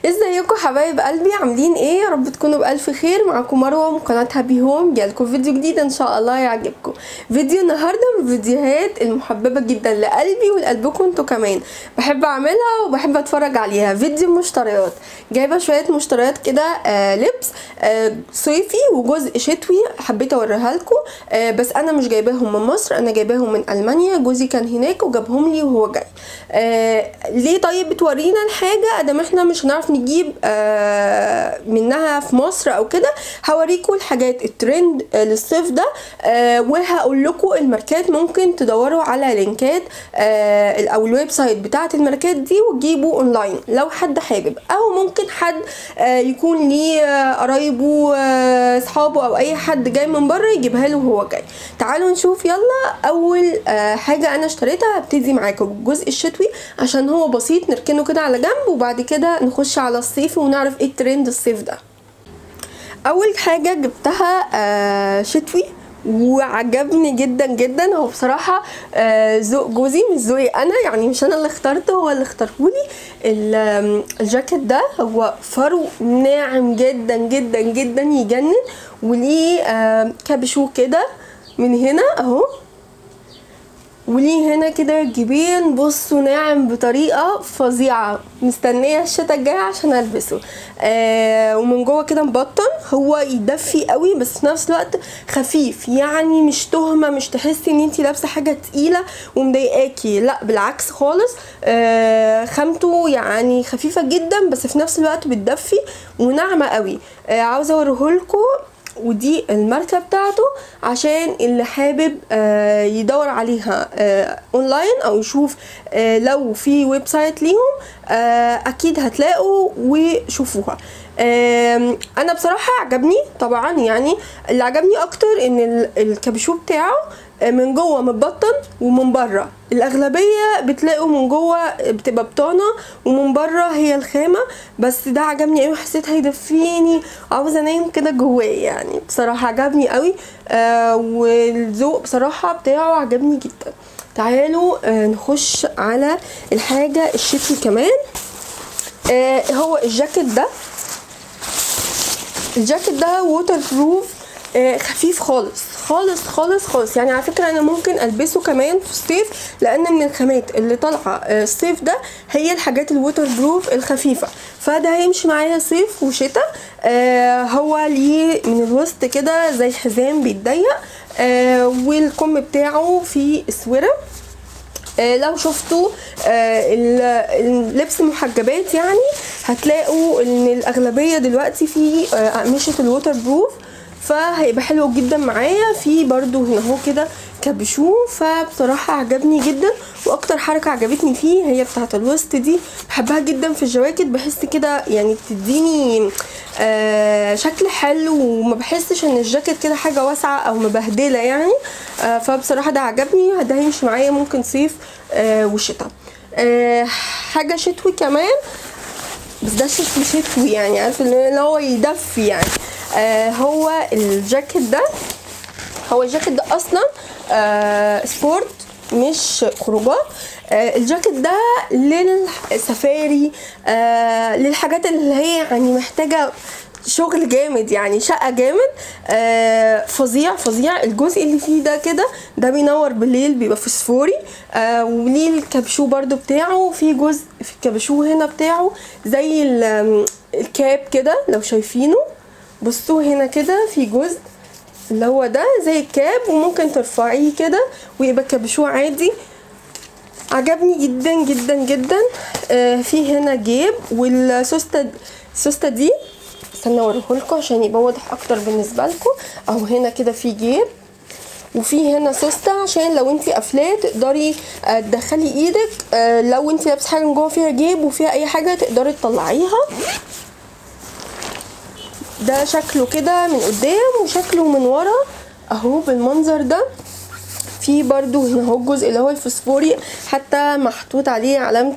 ازيكم حبايب قلبي؟ عاملين ايه؟ يا رب تكونوا بالف خير. معاكم مروه من قناه هابي هوم. جالكم فيديو جديد ان شاء الله يعجبكم. فيديو النهارده من الفيديوهات المحببه جدا لقلبي ولقلبكم انتوا كمان، بحب اعملها وبحب اتفرج عليها. فيديو مشتريات، جايبه شويه مشتريات كده لبس صيفي وجزء شتوي، حبيت اوريها لكم. بس انا مش جايباهم من مصر، انا جايباهم من المانيا. جوزي كان هناك وجابهم لي وهو جاي. ليه طيب بتورينا الحاجه ادام احنا مش هنعرف نجيب منها في مصر او كده؟ هوريكم الحاجات الترند للصيف ده، وهقول لكم الماركات ممكن تدوروا على لينكات او الويب سايت بتاعه الماركات دي وتجيبوا اونلاين لو حد حابب، او ممكن حد يكون ليه قرايبه اصحابه او اي حد جاي من بره يجيبها له وهو جاي. تعالوا نشوف. يلا، اول حاجه انا اشتريتها هبتدي معاكم بالجزء الشتوي عشان هو بسيط، نركنه كده على جنب وبعد كده نخش على الصيف ونعرف ايه الترند الصيف ده. اول حاجه جبتها شتوي وعجبني جدا جدا. هو بصراحه ذوق جوزي مش ذوقي انا، يعني مش انا اللي اخترته، هو اللي اختارهولي. الجاكيت ده هو فرو ناعم جدا جدا جدا يجنن، وليه كابشو كده من هنا اهو، وليه هنا كده جيبين. بصوا ناعم بطريقه فظيعه، مستنيه الشتا الجاي عشان البسه. ومن جوه كده مبطن، هو يدفي قوي بس في نفس الوقت خفيف، يعني مش تهمه، مش تحسي ان انتي لابسه حاجه تقيله ومضايقاكي، لا بالعكس خالص. خامته يعني خفيفه جدا بس في نفس الوقت بتدفي وناعمه قوي. عاوزه اوريهولكم، ودي الماركة بتاعته عشان اللي حابب يدور عليها اونلاين او يشوف لو في ويب سايت ليهم اكيد هتلاقوا وشوفوها. انا بصراحة عجبني طبعا، يعني اللي عجبني اكتر ان الكابشو بتاعه من جوه متبطن ومن بره الاغلبيه بتلاقوا من جوه بتبقى بطانه ومن بره هي الخامه، بس ده عجبني قوي، حسيت هيدفيني، عاوزه انام كده جواه. يعني بصراحه عجبني قوي. والذوق بصراحه بتاعه عجبني جدا. تعالوا نخش على الحاجه الشتوي كمان. هو الجاكيت ده ووتر بروف، خفيف خالص خالص خالص خالص. يعني على فكره انا ممكن البسه كمان في الصيف، لان من الخامات اللي طالعه الصيف ده هي الحاجات الووتر بروف الخفيفه، فده هيمشي معايا صيف وشتاء. هو ليه من الوسط كده زي حزام بيتضيق، والكم بتاعه فيه اسوره. لو شفتوا اللبس محجبات يعني هتلاقوا ان الاغلبيه دلوقتي في اقمشه الووتر بروف، فهيبقى حلو جدا معايا. في برضو هنا اهو كده كابشو، فبصراحه عجبني جدا. واكتر حركه عجبتني فيه هي بتاعه الوسط دي، بحبها جدا في الجواكت، بحس كده يعني بتديني شكل حلو وما بحسش ان الجاكيت كده حاجه واسعه او مبهدله يعني. فبصراحه ده عجبني، ده هيمشي معايا ممكن صيف وشتاء. حاجه شتوي كمان، بس ده شتوي يعني عارف اللي هو يدفي يعني. هو الجاكيت ده اصلا سبورت مش خروجات. الجاكيت ده للسفاري، للحاجات اللي هي يعني محتاجه شغل جامد، يعني شقه جامد. فظيع فظيع. الجزء اللي فيه ده كده ده بينور بالليل، بيبقى فوسفوري. وليه الكابشو برضو بتاعه، في جزء في الكابشو هنا بتاعه زي الكاب كده لو شايفينه. بصوا هنا كده في جزء اللي هو ده زي الكاب، وممكن ترفعيه كده ويبقى كابشو عادي. عجبني جدا جدا جدا. في هنا جيب، والسوسته دي استنى اوريهولكوا عشان يبقى واضح اكتر بالنسبه لكم. اهو هنا كده في جيب، وفي هنا سوسته عشان لو انتي قافلاه تقدري تدخلي ايدك، لو انتي لابسه حاجه من جوه فيها جيب وفيها اي حاجه تقدري تطلعيها. ده شكله كده من قدام وشكله من ورا اهو بالمنظر ده. في برضو هنا اهو الجزء اللي هو الفوسفوري، حتى محطوط عليه علامة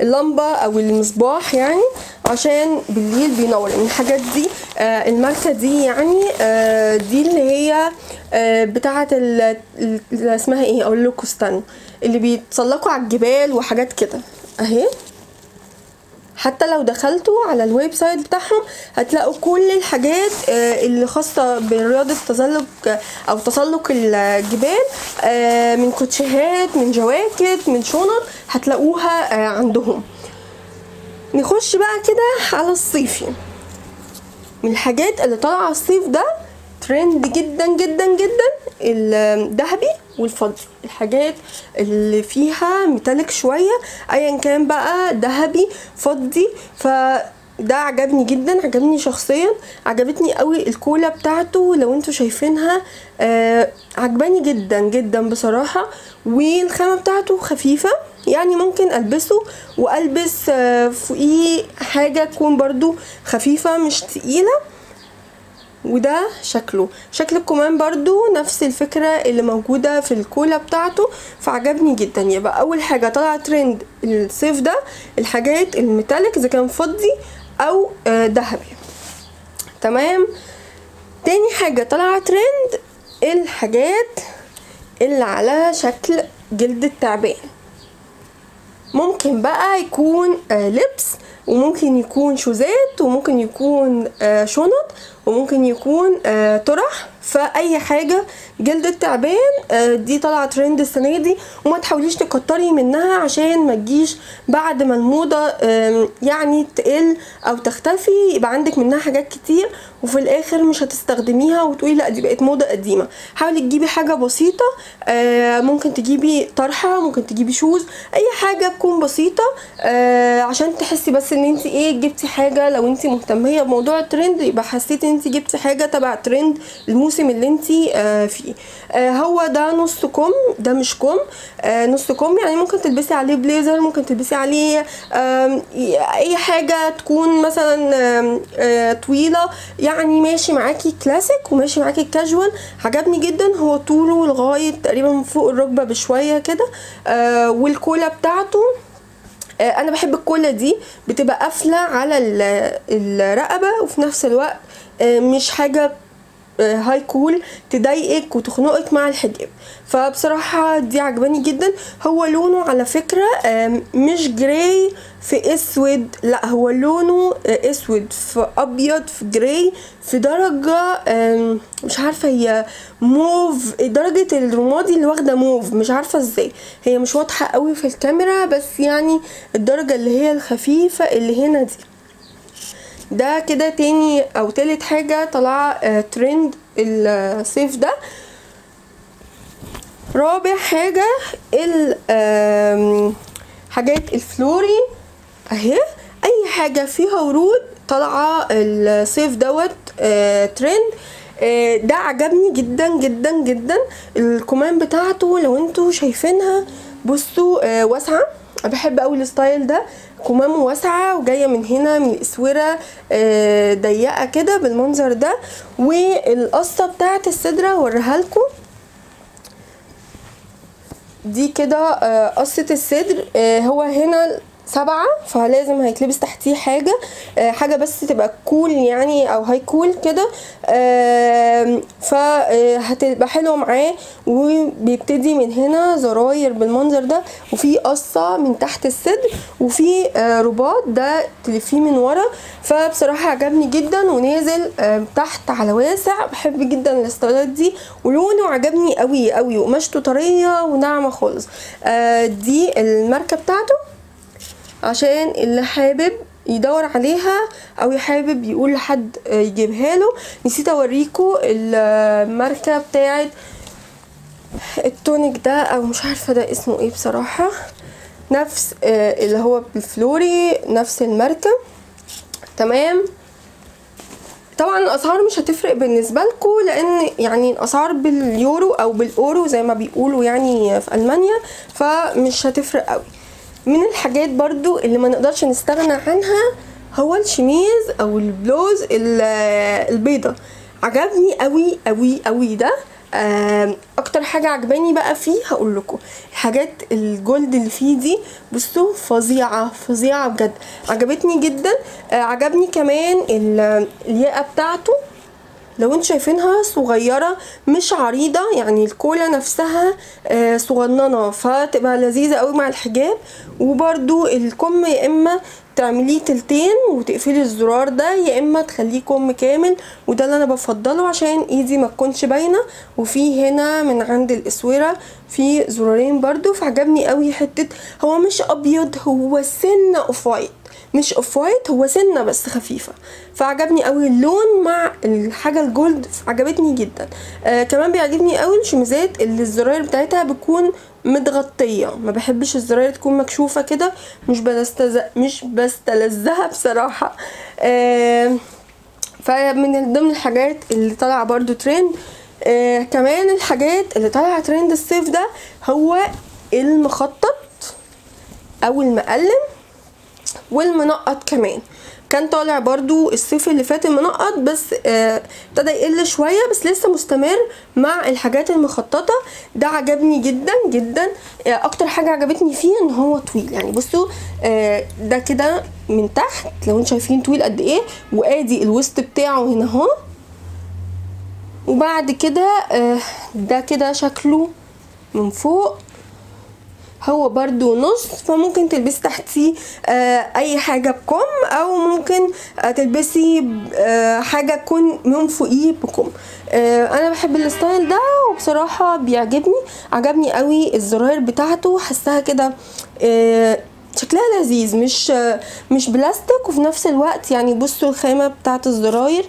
اللمبة او المصباح، يعني عشان بالليل بينور. الحاجات دي الماركة دي يعني دي اللي هي بتاعة اسمها ايه، اقول لكم استنوا، اللي بيتسلقوا على الجبال وحاجات كده اهي. حتى لو دخلتوا على الويب سايت بتاعهم هتلاقوا كل الحاجات اللي خاصة برياضة تزلج او تسلق الجبال، من كوتشيهات، من جواكت، من شنط، هتلاقوها عندهم. نخش بقى كده على الصيفي. من الحاجات اللي طالعه الصيف ده ترند جدا جدا جدا الذهبي والفضي، الحاجات اللي فيها ميتاليك شويه ايا كان بقى ذهبي فضي. فده عجبني جدا، عجبني شخصيا، عجبتني قوي الكولا بتاعته لو انتوا شايفينها، عجباني جدا جدا بصراحه. والخامه بتاعته خفيفه، يعني ممكن البسه والبس فوقيه حاجه تكون برضو خفيفه مش تقيله. وده شكل الكمام برضو نفس الفكرة اللي موجودة في الكولا بتاعته، فعجبني جدا. يبقى اول حاجة طلع ترند الصيف ده الحاجات الميتاليك اذا كان فضي او ذهبي. تمام. تاني حاجة طلع ترند الحاجات اللي على شكل جلد التعبان. ممكن بقى يكون لبس، وممكن يكون شوزات، وممكن يكون شنط، وممكن يكون طرح. فاي حاجه جلد التعبان دي طالعه ترند السنه دي، وما تحاوليش تكتري منها عشان ما تجيش بعد ما الموضه يعني تقل او تختفي يبقى عندك منها حاجات كتير وفي الاخر مش هتستخدميها وتقولي لا دي بقت موضه قديمه. حاولي تجيبي حاجه بسيطه، ممكن تجيبي طرحه، ممكن تجيبي شوز، اي حاجه تكون بسيطه عشان تحسي بس ان انت جبتي حاجه. لو انت مهتميه بموضوع الترند يبقى حسيتي انت جبتي حاجه تبع ترند الموسم اللي انت فيه. هو ده نص كم، ده مش كم، نص كم، يعني ممكن تلبسي عليه بليزر، ممكن تلبسي عليه اي حاجه تكون مثلا طويله، يعني ماشي معاكي كلاسيك وماشي معاكي كاجوال. عجبني جدا، هو طوله لغايه تقريبا فوق الركبه بشويه كده. والكولا بتاعته انا بحب الكولا دي، بتبقى قافله على الرقبه وفي نفس الوقت مش حاجه هاي كول تضايقك وتخنقك مع الحجاب. فبصراحة دي عجباني جدا. هو لونه على فكرة مش جراي في اسود، لا هو لونه اسود في ابيض في جراي في درجة مش عارفة هي موف، درجة الرمادي اللي واخدة موف، مش عارفة ازاي هي مش واضحة قوي في الكاميرا، بس يعني الدرجة اللي هي الخفيفة اللي هنا دي. ده كده تاني او تالت حاجة طلع ترند الصيف ده. رابع حاجة حاجات الفلوري اهي، اي حاجة فيها ورود طالعة الصيف دوت ترند. ده عجبني جدا جدا جدا. الكمام بتاعته لو انتوا شايفينها بصوا واسعة، بحب قوي الستايل ده، كمامه واسعه وجايه من هنا من الاسوره ضيقه كده بالمنظر ده. والقصه بتاعه الصدر اوريها لكم دي كده، قصه الصدر هو هنا 7 فلازم هيتلبس تحتيه حاجه بس تبقى كول يعني او هاي كول كده، فهتبقى حلوه معاه. وبيبتدي من هنا زراير بالمنظر ده، وفي قصه من تحت الصدر، وفي رباط ده تلفيه من ورا. فبصراحه عجبني جدا ونازل تحت على واسع. بحب جدا الستايلات دي، ولونه عجبني قوي قوي، وقماشته طريه وناعمه خالص. دي الماركه بتاعته عشان اللي حابب يدور عليها او حابب يقول لحد يجيبها له. نسيت اوريكم الماركه بتاعت التونيك ده، او مش عارفه ده اسمه ايه بصراحه، نفس اللي هو بالفلوري نفس الماركه. تمام. طبعا الاسعار مش هتفرق بالنسبه لكم، لان يعني الاسعار باليورو او بالاورو زي ما بيقولوا يعني في المانيا، فمش هتفرق قوي. من الحاجات برضو اللي ما نقدرش نستغنى عنها هو الشميز او البلوز البيضة. عجبني قوي قوي قوي ده. اكتر حاجة عجباني بقى فيه هقول لكم، الحاجات الجولد اللي فيه دي بصوا فظيعة فظيعة بجد، عجبتني جدا. عجبني كمان الياقة بتاعته، لو انتوا شايفينها صغيرة مش عريضة، يعني الكولا نفسها صغننة فتبقى لذيذة قوي مع الحجاب. وبرضو الكم يا اما تعمليه تلتين وتقفلي الزرار ده، يا اما تخليه كم كامل، وده اللي انا بفضله عشان ايدي ما تكونش باينه. وفي هنا من عند الاسوره في زرارين برضو، فعجبني قوي حته هو مش ابيض، هو سنه اوف وايت، مش اوف وايت، هو سنه بس خفيفه، فعجبني قوي اللون مع الحاجه الجولد، عجبتني جدا. كمان بيعجبني قوي الشميزات اللي الزراير بتاعتها بتكون متغطيه، ما بحبش الزراير تكون مكشوفه كده، مش بستلذها بصراحه. فمن ضمن الحاجات اللي طالعه برضو ترند. كمان الحاجات اللي طالعه ترند الصيف ده هو المخطط او المقلم والمنقط. كمان كان طالع برضو الصيف اللي فات المنقط، بس ابتدى يقل شويه، بس لسه مستمر مع الحاجات المخططه. ده عجبني جدا جدا. اكتر حاجه عجبتني فيه ان هو طويل، يعني بصوا ده كده من تحت لو انتم شايفين طويل قد ايه، وادي الوسط بتاعه هنا اهو، وبعد كده ده كده شكله من فوق هو برضو نص، فممكن تلبسي تحتيه اي حاجة بكم، او ممكن تلبسي حاجة تكون من فوقيه بكم. انا بحب الستايل ده وبصراحة بيعجبني، عجبني قوي الزراير بتاعته، حسها كده شكلها لذيذ، مش بلاستيك، وفي نفس الوقت يعني بصوا الخامة بتاعت الزراير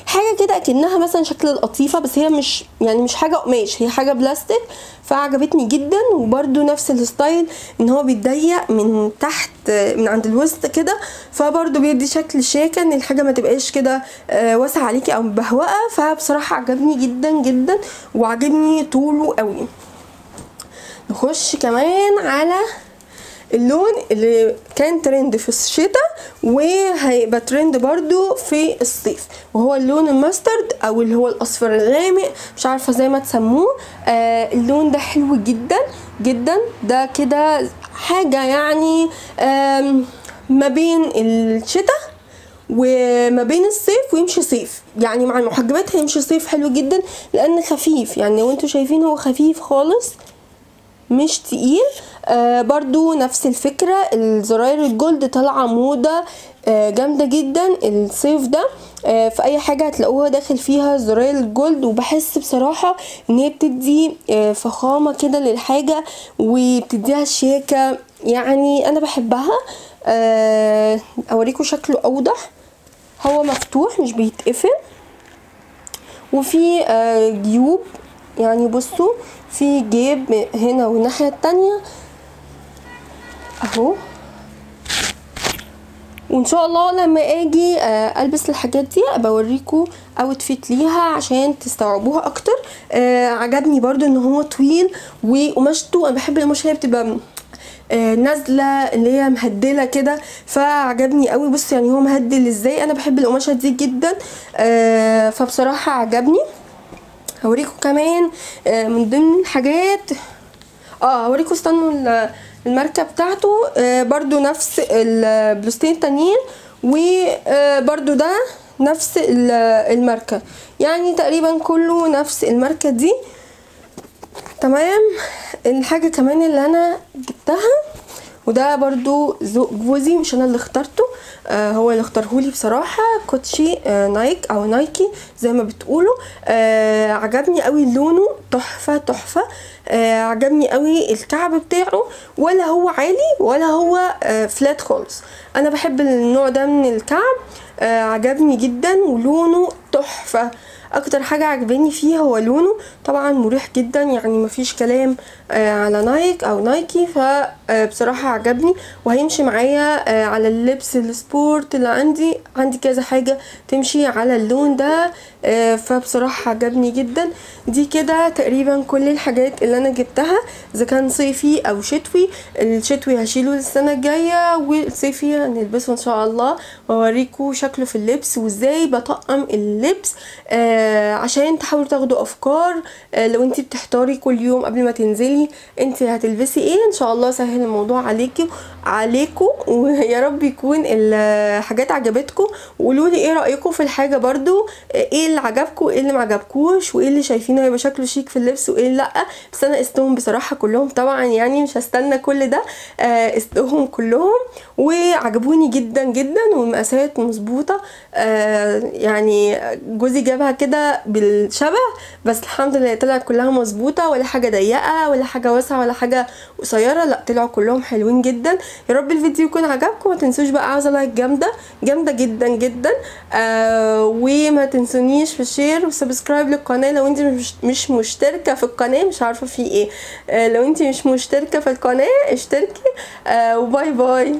حاجه كده اكنها مثلا شكل القطيفه، بس هي مش حاجه قماش، هي حاجه بلاستيك، فعجبتني جدا. وبرده نفس الستايل ان هو بيتضيق من تحت من عند الوسط كده، فبرده بيدي شكل شياكه ان الحاجه ما تبقاش كده واسعه عليكي او مبهوقه. فبصراحه عجبني جدا جدا وعجبني طوله قوي. نخش كمان على اللون اللي كان ترند في الشتاء وهيبقى ترند برضو في الصيف، وهو اللون الماسترد او اللي هو الاصفر الغامق، مش عارفه زي ما تسموه. اللون ده حلو جدا جدا، ده كده حاجه يعني ما بين الشتاء وما بين الصيف، ويمشي صيف يعني مع المحجبات هيمشي صيف حلو جدا، لان خفيف، يعني لو انتوا شايفين هو خفيف خالص مش تقيل. برضو نفس الفكرة، الزراير الجولد طالعة موضة جامدة جدا الصيف ده. في اي حاجة هتلاقوها داخل فيها زراير الجولد، وبحس بصراحة ان هي بتدي فخامة كده للحاجة وبتديها شياكة، يعني انا بحبها. اوريكم شكله اوضح، هو مفتوح مش بيتقفل، وفي جيوب، يعني بصوا في جيب هنا والناحية التانية اهو. وان شاء الله لما اجي البس الحاجات دي ابقى اوريكم اوتفيت ليها عشان تستوعبوها اكتر. عجبني برضو ان هو طويل وقماشته، انا بحب القماشه اللي بتبقى نازله اللي هي مهدله كده، فعجبني قوي. بص يعني هو مهدل ازاي، انا بحب القماشه دي جدا. فبصراحه عجبني. هوريكم كمان من ضمن الحاجات، هوريكم، استنوا الماركه بتاعته برضو نفس البلوستين التانيين، وبرضو ده نفس الماركه، يعني تقريبا كله نفس الماركه دي. تمام. الحاجه كمان اللي انا جبتها، وده برضو ذوق جوزي مش انا اللي اخترته، هو اللي اختارهولي بصراحه، كوتشي نايك او نايكي زي ما بتقولوا. عجبني قوي لونه، تحفه تحفه. عجبني قوي الكعب بتاعه، ولا هو عالي ولا هو فلات خالص، انا بحب النوع ده من الكعب. عجبني جدا ولونه تحفه. اكتر حاجه عجباني فيه هو لونه، طبعا مريح جدا، يعني مفيش كلام على نايك او نايكي، فبصراحه عجبني وهيمشي معايا على اللبس السبورت اللي عندي كذا حاجه تمشي على اللون ده. فبصراحه عجبني جدا. دي كده تقريبا كل الحاجات اللي انا جبتها، اذا كان صيفي او شتوي. الشتوي هشيله السنه الجايه، والصيفي هنلبسه ان شاء الله، واوريكم شكله في اللبس وازاي بطقم اللبس عشان تحاولوا تاخدوا افكار. لو انتي بتحتاري كل يوم قبل ما تنزلي انتي هتلبسي ايه، ان شاء الله سهل الموضوع عليكم، ويا رب يكون الحاجات عجبتكم. وقولوا لي ايه رايكم في الحاجه برضو، ايه اللي عجبكم وايه اللي ما عجبكوش، وايه اللي شايفينه هيبقى شكله شيك في اللبس وايه اللي لا. بس انا قستهم بصراحه كلهم طبعا، يعني مش هستنى كل ده، قستهم كلهم وعجبوني جدا جدا، والمقاسات مظبوطه. يعني جوزي جابها كده بالشبه، بس الحمد لله طلعت كلها مظبوطه، ولا حاجه ضيقه ولا حاجه واسعه ولا حاجه قصيره، لا طلعوا كلهم حلوين جدا. يا رب الفيديو يكون عجبكم. ما تنسوش بقى، عاوزه لايك جامده جامده جدا جدا، وما تنسونيش في الشير وسبسكرايب للقناه لو انت مش مشتركه في القناه. مش عارفه في ايه، لو انت مش مشتركه في القناه اشتركي، وباي باي.